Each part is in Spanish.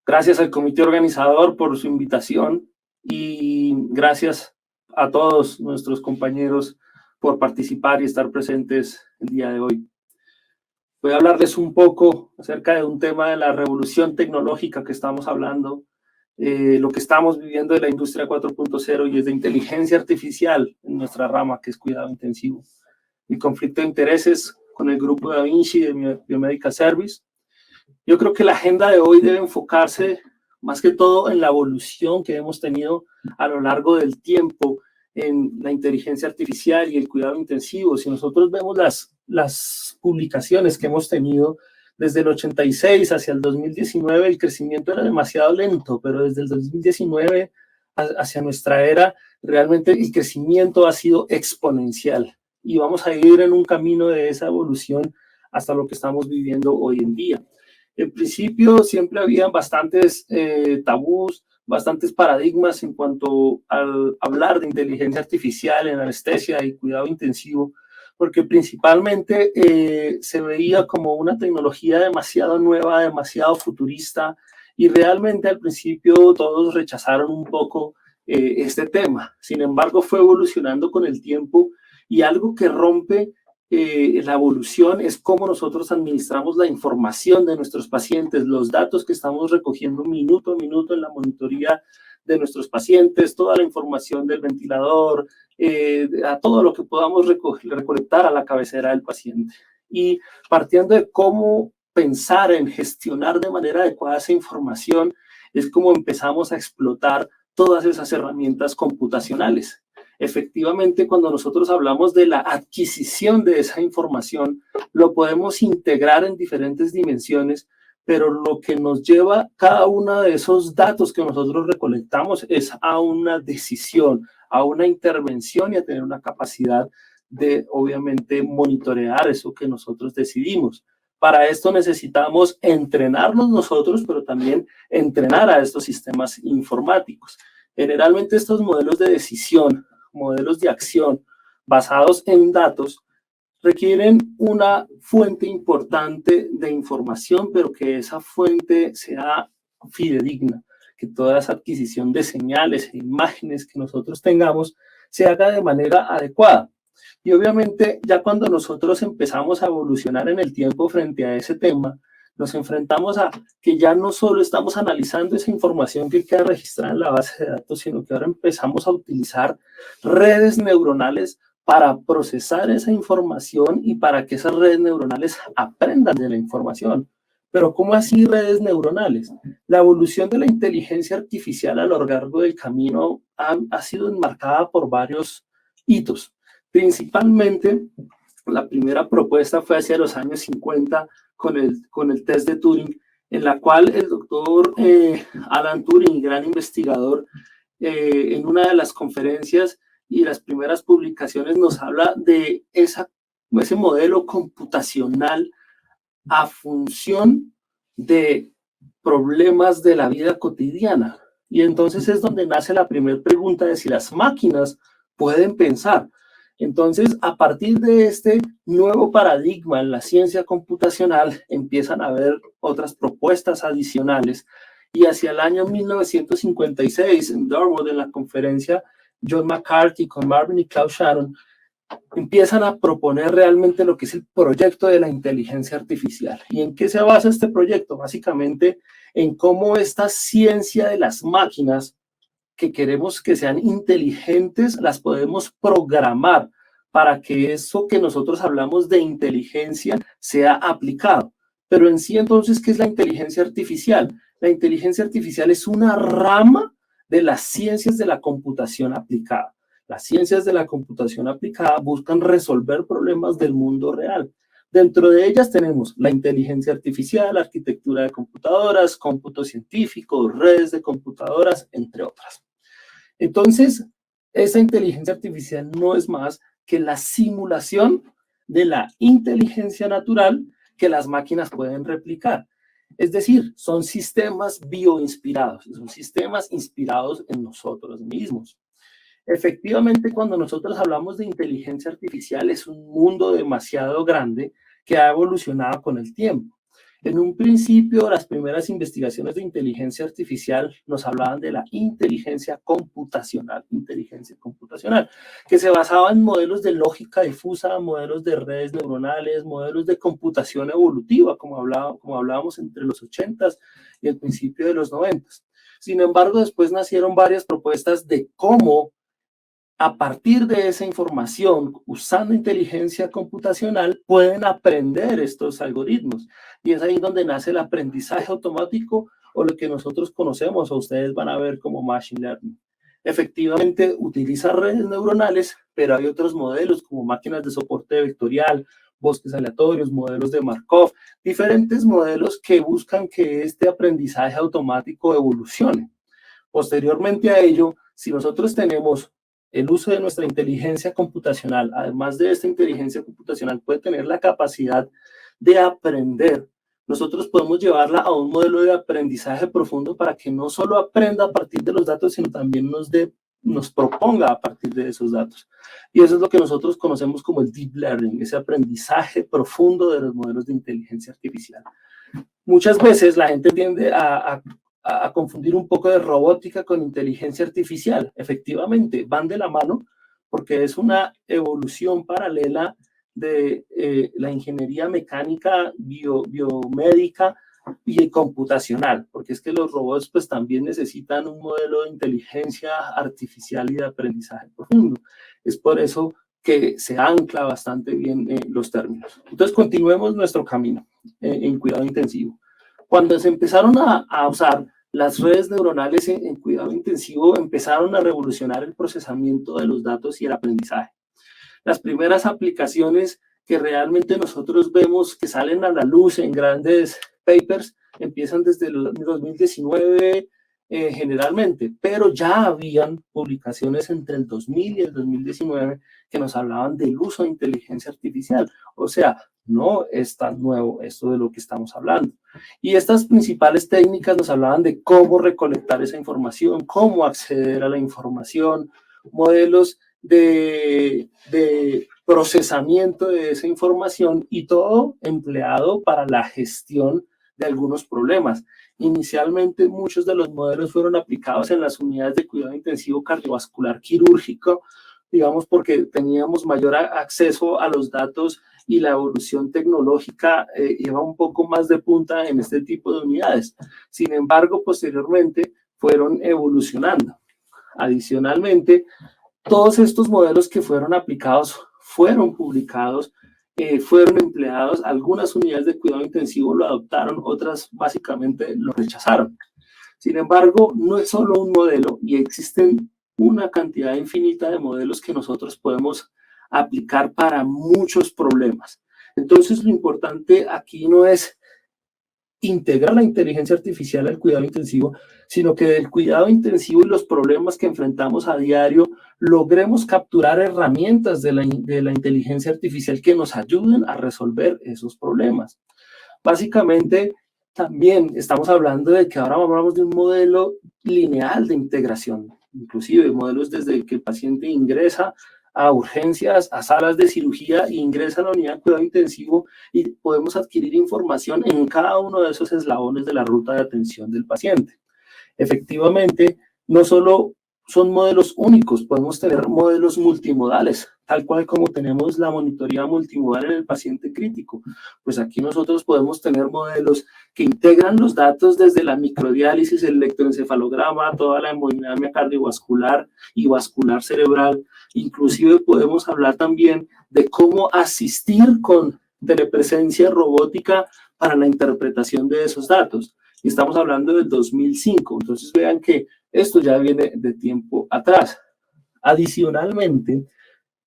Gracias al comité organizador por su invitación y gracias a todos nuestros compañeros por participar y estar presentes el día de hoy. Voy a hablarles un poco acerca de un tema de la revolución tecnológica que estamos hablando, lo que estamos viviendo de la industria 4.0 y es de inteligencia artificial en nuestra rama, que es cuidado intensivo. Mi conflicto de intereses con el grupo Da Vinci de Biomedical Service. Yo creo que la agenda de hoy debe enfocarse más que todo en la evolución que hemos tenido a lo largo del tiempo en la inteligencia artificial y el cuidado intensivo. Si nosotros vemos las publicaciones que hemos tenido desde el 86 hacia el 2019, el crecimiento era demasiado lento, pero desde el 2019 hacia nuestra era, realmente el crecimiento ha sido exponencial y vamos a ir en un camino de esa evolución hasta lo que estamos viviendo hoy en día. En principio siempre había bastantes tabús, bastantes paradigmas en cuanto al hablar de inteligencia artificial en anestesia y cuidado intensivo, porque principalmente se veía como una tecnología demasiado nueva, demasiado futurista, y realmente al principio todos rechazaron un poco este tema. Sin embargo, fue evolucionando con el tiempo y algo que rompe la evolución es cómo nosotros administramos la información de nuestros pacientes, los datos que estamos recogiendo minuto a minuto en la monitoría de nuestros pacientes, toda la información del ventilador, a todo lo que podamos recolectar a la cabecera del paciente. Y partiendo de cómo pensar en gestionar de manera adecuada esa información, es como empezamos a explotar todas esas herramientas computacionales. Efectivamente, cuando nosotros hablamos de la adquisición de esa información, lo podemos integrar en diferentes dimensiones, pero lo que nos lleva cada uno de esos datos que nosotros recolectamos es a una decisión, a una intervención y a tener una capacidad de, obviamente, monitorear eso que nosotros decidimos. Para esto necesitamos entrenarnos nosotros, pero también entrenar a estos sistemas informáticos. Generalmente estos modelos de decisión, modelos de acción basados en datos, requieren una fuente importante de información, pero que esa fuente sea fidedigna, que toda esa adquisición de señales e imágenes que nosotros tengamos se haga de manera adecuada. Y obviamente ya cuando nosotros empezamos a evolucionar en el tiempo frente a ese tema, nos enfrentamos a que ya no solo estamos analizando esa información que queda registrada en la base de datos, sino que ahora empezamos a utilizar redes neuronales para procesar esa información y para que esas redes neuronales aprendan de la información. Pero ¿cómo así redes neuronales? La evolución de la inteligencia artificial a lo largo del camino ha sido enmarcada por varios hitos. Principalmente, la primera propuesta fue hacia los años 50 con el test de Turing, en la cual el doctor Alan Turing, gran investigador, en una de las conferencias y las primeras publicaciones nos habla de ese modelo computacional a función de problemas de la vida cotidiana. Y entonces es donde nace la primera pregunta de si las máquinas pueden pensar. Entonces, a partir de este nuevo paradigma en la ciencia computacional, empiezan a haber otras propuestas adicionales. Y hacia el año 1956, en Dartmouth, en la conferencia John McCarthy con Marvin y Klaus Shannon, empiezan a proponer realmente lo que es el proyecto de la inteligencia artificial. ¿Y en qué se basa este proyecto? Básicamente en cómo esta ciencia de las máquinas que queremos que sean inteligentes, las podemos programar para que eso que nosotros hablamos de inteligencia sea aplicado. Pero en sí, entonces, ¿qué es la inteligencia artificial? La inteligencia artificial es una rama de las ciencias de la computación aplicada. Las ciencias de la computación aplicada buscan resolver problemas del mundo real. Dentro de ellas tenemos la inteligencia artificial, arquitectura de computadoras, cómputo científico, redes de computadoras, entre otras. Entonces, esa inteligencia artificial no es más que la simulación de la inteligencia natural que las máquinas pueden replicar. Es decir, son sistemas bioinspirados, son sistemas inspirados en nosotros mismos. Efectivamente, cuando nosotros hablamos de inteligencia artificial, es un mundo demasiado grande que ha evolucionado con el tiempo. En un principio, las primeras investigaciones de inteligencia artificial nos hablaban de la inteligencia computacional, que se basaba en modelos de lógica difusa, modelos de redes neuronales, modelos de computación evolutiva, como hablábamos entre los 80s y el principio de los 90s. Sin embargo, después nacieron varias propuestas de cómo, a partir de esa información, usando inteligencia computacional, pueden aprender estos algoritmos. Y es ahí donde nace el aprendizaje automático, o lo que nosotros conocemos o ustedes van a ver como machine learning. Efectivamente, utiliza redes neuronales, pero hay otros modelos como máquinas de soporte vectorial, bosques aleatorios, modelos de Markov, diferentes modelos que buscan que este aprendizaje automático evolucione. Posteriormente a ello, si nosotros tenemos el uso de nuestra inteligencia computacional, además de esta inteligencia computacional, puede tener la capacidad de aprender. Nosotros podemos llevarla a un modelo de aprendizaje profundo para que no solo aprenda a partir de los datos, sino también nos proponga a partir de esos datos. Y eso es lo que nosotros conocemos como el deep learning, ese aprendizaje profundo de los modelos de inteligencia artificial. Muchas veces la gente tiende a confundir un poco de robótica con inteligencia artificial. Efectivamente, van de la mano porque es una evolución paralela de la ingeniería mecánica, biomédica y computacional, porque es que los robots pues también necesitan un modelo de inteligencia artificial y de aprendizaje profundo. Es por eso que se ancla bastante bien los términos. Entonces, continuemos nuestro camino en cuidado intensivo. Cuando se empezaron a usar las redes neuronales en cuidado intensivo, empezaron a revolucionar el procesamiento de los datos y el aprendizaje. Las primeras aplicaciones que realmente nosotros vemos que salen a la luz en grandes papers empiezan desde el 2019 generalmente, pero ya habían publicaciones entre el 2000 y el 2019 que nos hablaban del uso de inteligencia artificial. O sea, no es tan nuevo esto de lo que estamos hablando. Y estas principales técnicas nos hablaban de cómo recolectar esa información, cómo acceder a la información, modelos de procesamiento de esa información y todo empleado para la gestión de algunos problemas. Inicialmente, muchos de los modelos fueron aplicados en las unidades de cuidado intensivo cardiovascular quirúrgico, digamos, porque teníamos mayor acceso a los datos y la evolución tecnológica iba un poco más de punta en este tipo de unidades. Sin embargo, posteriormente fueron evolucionando. Adicionalmente, todos estos modelos que fueron aplicados fueron publicados, fueron empleados. Algunas unidades de cuidado intensivo lo adoptaron, otras básicamente lo rechazaron. Sin embargo, no es solo un modelo y existen una cantidad infinita de modelos que nosotros podemos aplicar para muchos problemas. Entonces, lo importante aquí no es integrar la inteligencia artificial al cuidado intensivo, sino que del cuidado intensivo y los problemas que enfrentamos a diario, logremos capturar herramientas de la inteligencia artificial que nos ayuden a resolver esos problemas. Básicamente, también estamos hablando de que ahora hablamos de un modelo lineal de integración, inclusive modelos desde que el paciente ingresa a urgencias, a salas de cirugía, e ingresa a la unidad de cuidado intensivo y podemos adquirir información en cada uno de esos eslabones de la ruta de atención del paciente. Efectivamente, no solo son modelos únicos, podemos tener modelos multimodales, tal cual como tenemos la monitoría multimodal en el paciente crítico. Pues aquí nosotros podemos tener modelos que integran los datos desde la microdiálisis, el electroencefalograma, toda la hemodinamia cardiovascular y vascular cerebral. Inclusive podemos hablar también de cómo asistir con telepresencia robótica para la interpretación de esos datos. Y estamos hablando del 2005, entonces vean que esto ya viene de tiempo atrás. Adicionalmente,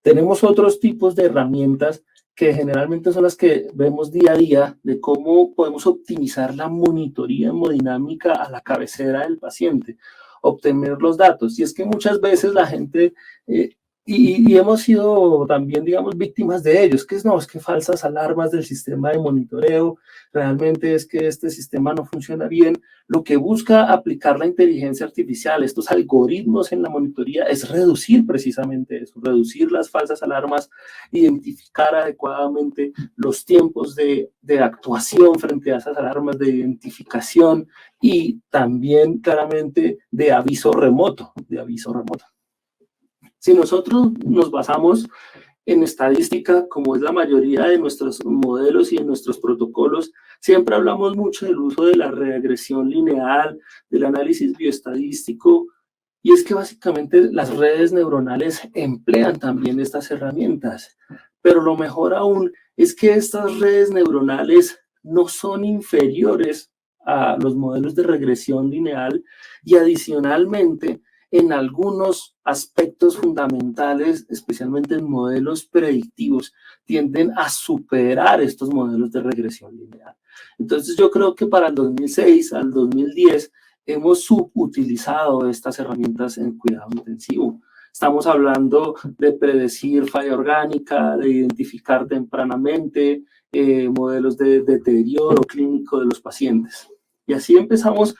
tenemos otros tipos de herramientas que generalmente son las que vemos día a día de cómo podemos optimizar la monitoría hemodinámica a la cabecera del paciente, obtener los datos. Y es que muchas veces la gente y hemos sido también, digamos, víctimas de ellos, que es que falsas alarmas del sistema de monitoreo, realmente es que este sistema no funciona bien. Lo que busca aplicar la inteligencia artificial, estos algoritmos en la monitoría, es reducir precisamente eso, reducir las falsas alarmas, identificar adecuadamente los tiempos de actuación frente a esas alarmas, de identificación y también claramente de aviso remoto, Si nosotros nos basamos en estadística, como es la mayoría de nuestros modelos y de nuestros protocolos, siempre hablamos mucho del uso de la regresión lineal, del análisis bioestadístico, y es que básicamente las redes neuronales emplean también estas herramientas. Pero lo mejor aún es que estas redes neuronales no son inferiores a los modelos de regresión lineal y adicionalmente en algunos aspectos fundamentales, especialmente en modelos predictivos, tienden a superar estos modelos de regresión lineal. Entonces yo creo que para el 2006 al 2010 hemos subutilizado estas herramientas en cuidado intensivo. Estamos hablando de predecir falla orgánica, de identificar tempranamente modelos de deterioro clínico de los pacientes. Y así empezamos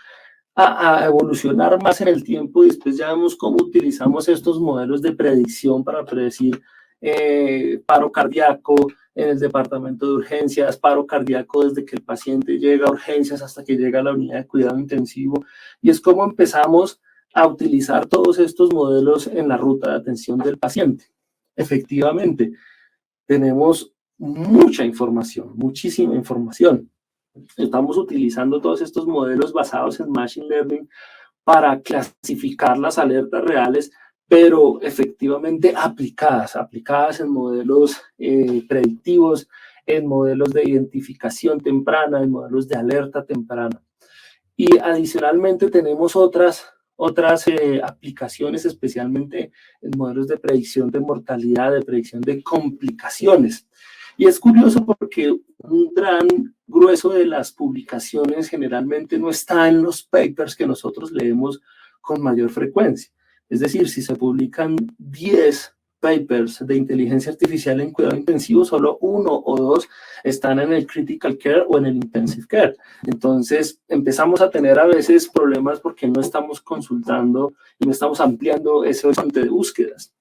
a evolucionar más en el tiempo y después ya vemos cómo utilizamos estos modelos de predicción para predecir paro cardíaco en el departamento de urgencias, paro cardíaco desde que el paciente llega a urgencias hasta que llega a la unidad de cuidado intensivo. Y es como empezamos a utilizar todos estos modelos en la ruta de atención del paciente. Efectivamente, tenemos mucha información, muchísima información. Estamos utilizando todos estos modelos basados en Machine Learning para clasificar las alertas reales, pero efectivamente aplicadas en modelos predictivos, en modelos de identificación temprana, en modelos de alerta temprana. Y adicionalmente tenemos otras aplicaciones, especialmente en modelos de predicción de mortalidad, de predicción de complicaciones. Y es curioso porque un gran grueso de las publicaciones generalmente no está en los papers que nosotros leemos con mayor frecuencia. Es decir, si se publican 10 papers de inteligencia artificial en cuidado intensivo, solo 1 o 2 están en el critical care o en el intensive care. Entonces empezamos a tener a veces problemas porque no estamos consultando y no estamos ampliando ese horizonte de búsquedas.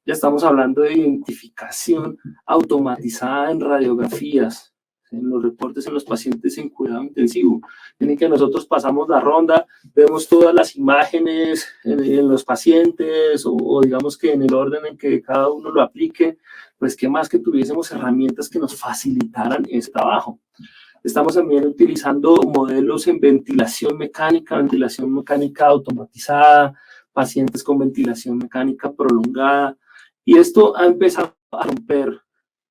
Ya estamos hablando de identificación automatizada en radiografías, en los reportes en los pacientes en cuidado intensivo. Tienen que nosotros pasamos la ronda, vemos todas las imágenes en los pacientes o digamos que en el orden en que cada uno lo aplique, pues qué más que tuviésemos herramientas que nos facilitaran ese trabajo. Estamos también utilizando modelos en ventilación mecánica automatizada, pacientes con ventilación mecánica prolongada, y esto ha empezado a romper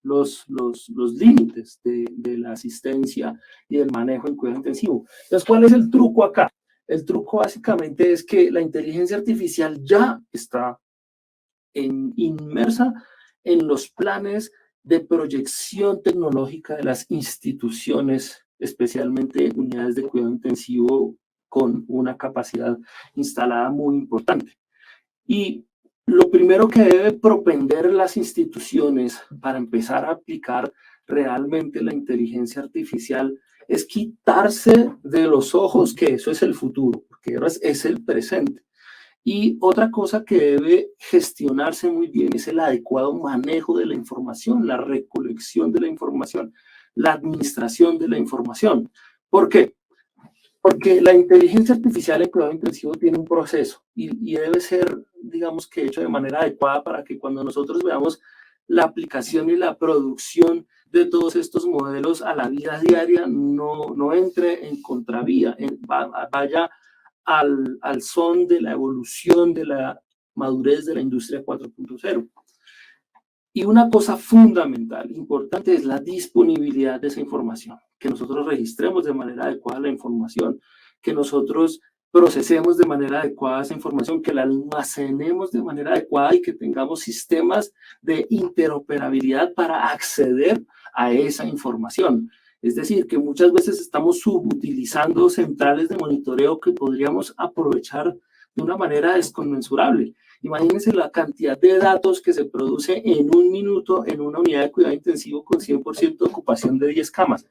los límites de la asistencia y del manejo en cuidado intensivo. Entonces, ¿cuál es el truco acá? El truco básicamente es que la inteligencia artificial ya está inmersa en los planes de proyección tecnológica de las instituciones, especialmente unidades de cuidado intensivo con una capacidad instalada muy importante. Y lo primero que debe propender las instituciones para empezar a aplicar realmente la inteligencia artificial es quitarse de los ojos que eso es el futuro, porque es el presente. Y otra cosa que debe gestionarse muy bien es el adecuado manejo de la información, la recolección de la información, la administración de la información. ¿Por qué? Porque la inteligencia artificial en cuidado intensivo tiene un proceso y debe ser, digamos que hecho de manera adecuada para que cuando nosotros veamos la aplicación y la producción de todos estos modelos a la vida diaria no entre en contravía, vaya al son de la evolución, de la madurez de la industria 4.0. Y una cosa fundamental, importante, es la disponibilidad de esa información, que nosotros registremos de manera adecuada la información, que nosotros procesemos de manera adecuada esa información, que la almacenemos de manera adecuada y que tengamos sistemas de interoperabilidad para acceder a esa información. Es decir, que muchas veces estamos subutilizando centrales de monitoreo que podríamos aprovechar de una manera desconmensurable. Imagínense la cantidad de datos que se produce en un minuto en una unidad de cuidado intensivo con 100% de ocupación de 10 camas.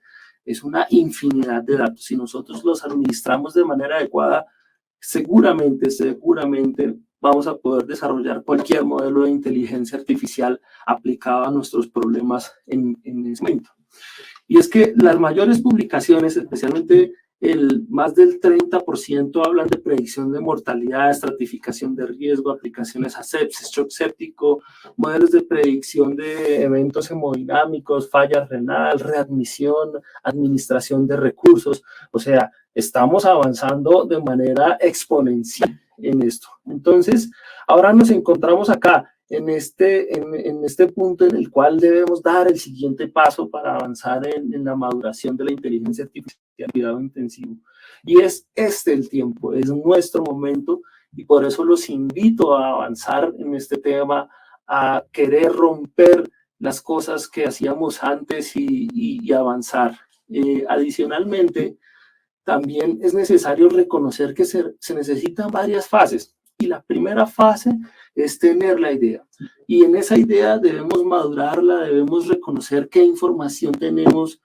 Es una infinidad de datos. Si nosotros los administramos de manera adecuada, seguramente vamos a poder desarrollar cualquier modelo de inteligencia artificial aplicado a nuestros problemas en ese momento. Y es que las mayores publicaciones, especialmente más del 30%, hablan de predicción de mortalidad, estratificación de riesgo, aplicaciones a sepsis, shock séptico, modelos de predicción de eventos hemodinámicos, falla renal, readmisión, administración de recursos. O sea, estamos avanzando de manera exponencial en esto. Entonces, ahora nos encontramos acá en este punto en el cual debemos dar el siguiente paso para avanzar en la maduración de la inteligencia artificial de cuidado intensivo. Y es el tiempo, es nuestro momento, y por eso los invito a avanzar en este tema, a querer romper las cosas que hacíamos antes y avanzar. Adicionalmente, también es necesario reconocer que se necesitan varias fases. Y la primera fase es tener la idea. Y en esa idea debemos madurarla, debemos reconocer qué información tenemos,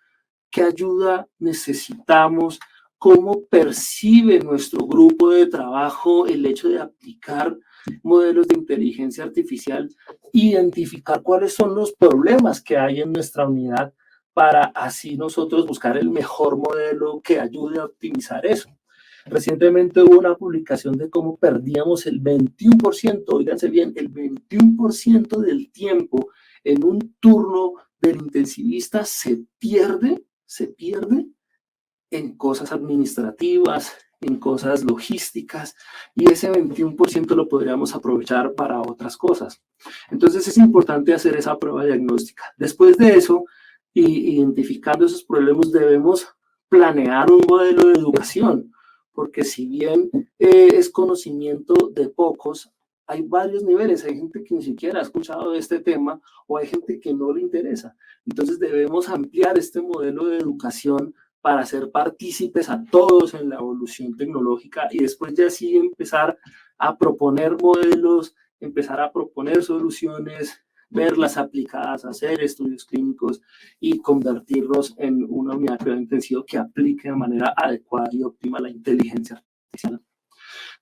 qué ayuda necesitamos, cómo percibe nuestro grupo de trabajo el hecho de aplicar modelos de inteligencia artificial, identificar cuáles son los problemas que hay en nuestra unidad para así nosotros buscar el mejor modelo que ayude a optimizar eso. Recientemente hubo una publicación de cómo perdíamos el 21%, oíganse bien, el 21% del tiempo en un turno del intensivista se pierde en cosas administrativas, en cosas logísticas, y ese 21% lo podríamos aprovechar para otras cosas. Entonces es importante hacer esa prueba diagnóstica. Después de eso, identificando esos problemas, debemos planear un modelo de educación, porque si bien es conocimiento de pocos, hay varios niveles, hay gente que ni siquiera ha escuchado de este tema o hay gente que no le interesa. Entonces debemos ampliar este modelo de educación para hacer partícipes a todos en la evolución tecnológica y después de así empezar a proponer modelos, empezar a proponer soluciones, verlas aplicadas, hacer estudios clínicos y convertirlos en una unidad de cuidado intensivo que aplique de manera adecuada y óptima la inteligencia artificial.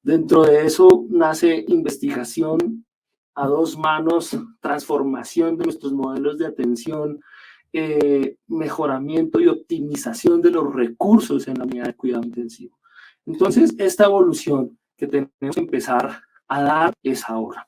Dentro de eso nace investigación a dos manos, transformación de nuestros modelos de atención, mejoramiento y optimización de los recursos en la unidad de cuidado intensivo. Entonces, esta evolución que tenemos que empezar a dar es ahora.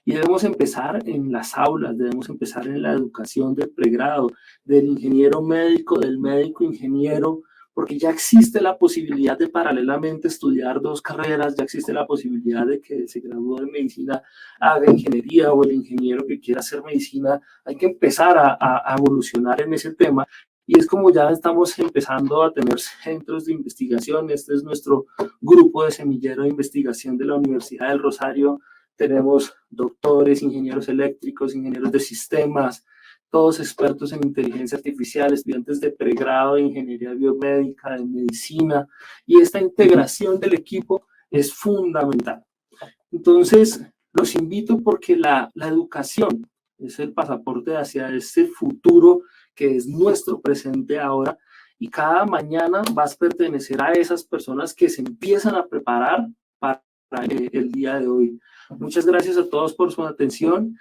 Y debemos empezar en las aulas, debemos empezar en la educación del pregrado, del ingeniero médico, del médico ingeniero, porque ya existe la posibilidad de paralelamente estudiar dos carreras, ya existe la posibilidad de que se gradúe de medicina, haga ingeniería, o el ingeniero que quiera hacer medicina. Hay que empezar a evolucionar en ese tema. Y es como ya estamos empezando a tener centros de investigación. Este es nuestro grupo de semillero de investigación de la Universidad del Rosario. Tenemos doctores, ingenieros eléctricos, ingenieros de sistemas, todos expertos en inteligencia artificial, estudiantes de pregrado de ingeniería biomédica, de medicina, y esta integración del equipo es fundamental. Entonces, los invito porque la educación es el pasaporte hacia este futuro que es nuestro presente ahora, y cada mañana vas a pertenecer a esas personas que se empiezan a preparar para el día de hoy. Muchas gracias a todos por su atención.